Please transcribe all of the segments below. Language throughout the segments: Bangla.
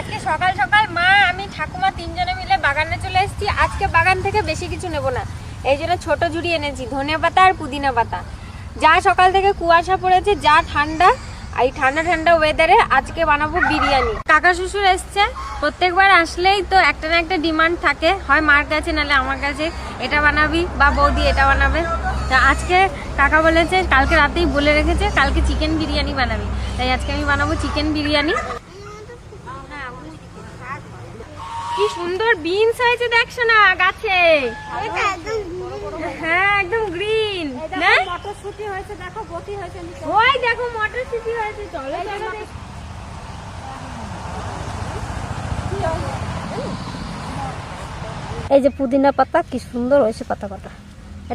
আজকে সকাল সকাল মা আমি ঠাকুমা তিনজনে মিলে বাগানে চলে এসেছি। আজকে বাগান থেকে বেশি কিছু নেব না, এই জন্য ছোট ঝুড়ি এনেছি ধনিয়া পাতা আর পুদিনা পাতা। যা সকাল থেকে কুয়াশা পড়েছে, যা ঠান্ডা, এই ঠান্ডা ঠান্ডা ওয়েদারে আজকে বানাবো বিরিয়ানি। কাকা শ্বশুর এসছে, প্রত্যেকবার আসলেই তো একটা না একটা ডিমান্ড থাকে, হয় মার কাছে নাহলে আমার কাছে, এটা বানাবি বা বৌদি এটা বানাবে। তা আজকে কাকা বলেছে, কালকে রাতেই বলে রেখেছে কালকে চিকেন বিরিয়ানি বানাবি, তাই আজকে আমি বানাবো চিকেন বিরিয়ানি। কি সুন্দর বিনস হয়েছে দেখছো না গাছে, হ্যাঁ একদম গ্রিন। না মটরশুঁটি হয়েছে, দেখো বটি হয়েছে, ওই দেখো মটরশুঁটি হয়েছে। চলো এই যে পুদিনা পাতা কি সুন্দর হয়েছে, পাতা পাতা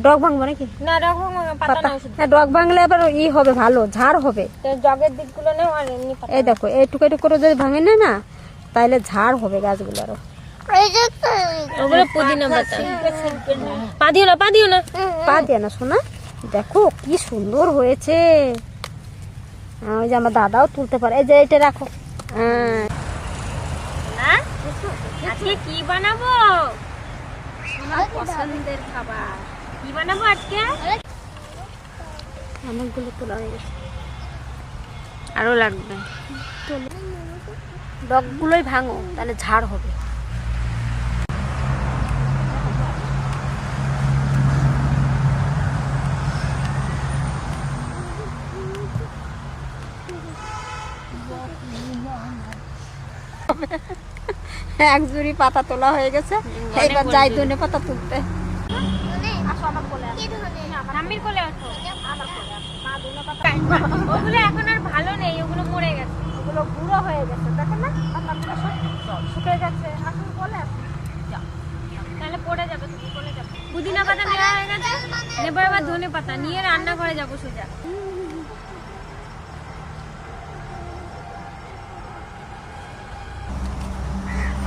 ডগ ভাঙবো নাকি? না ডগ পাতা না, হ্যাঁ ডগ ভাঙলে আবার ই হবে, ভালো ঝাড় হবে। ডগের দিকগুলো নেও আর এমনি পাতা। এই দেখো এই টুকা টুক করে যদি ভাঙে না তাহলে ঝাড় হবে গাছগুলো আরো। ওগুলো পুদিনা পাতা। পা দিও না, পা দিও না, পা দিয়ে না শোনা। দেখো কি সুন্দর হয়েছে, ওই যে আমার দাদাও তুলতে পারে। এই যে এটা রাখো। আজকে কি বানাবো? আমার পছন্দের খাবার কি বানাবো আজকে? অনেকগুলো তোলা হয়ে গেছে, আরো লাগবে। ডগগুলোই ভাঙো তাহলে ঝাড় হবে। এক জুড়ি পাতা তোলা হয়ে গেছে, এইবার যাই ধনে পাতা তুলতে। ওগুলো এখন আর ভালো নেই, ওগুলো মরে গেছে, ওগুলো বুড়ো হয়ে গেছে, দেখেন না পাতাগুলো সব শুকিয়ে গেছে। আসুন বলে তাহলে পড়ে যাবে, তুমি পড়ে যাবে। পুদিনা পাতা নেওয়া হয়ে গেছে, নেবো এবার ধনে পাতা নিয়ে রান্না করে যাবো সোজা।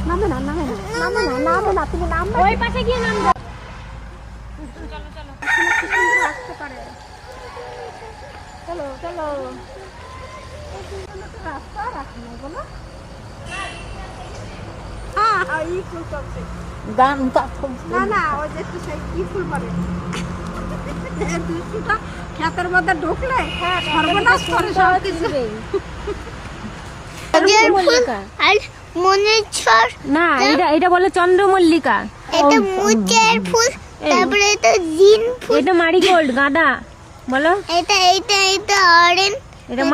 নামে না, নামে না, নামে না, নামে না, তুমি নামবে। ওই পাশে গিয়ে নামবো। চলো চলো আসতে পারে, চলো চলো। রাস্তা রাখি না বলো। না না, ওই যে একটু সেই কি ফুল পারে খেতের মধ্যে ঢুকলে সর্বনাশ করে সব কিছু। না এটা বলে চন্দ্রমল্লিকা, এটা মুচের ফুল, তারপরে এটা জিন ফুল, এটা মারিগোল্ড গাঁদা বলো, এটা অরেঞ্জ, এটা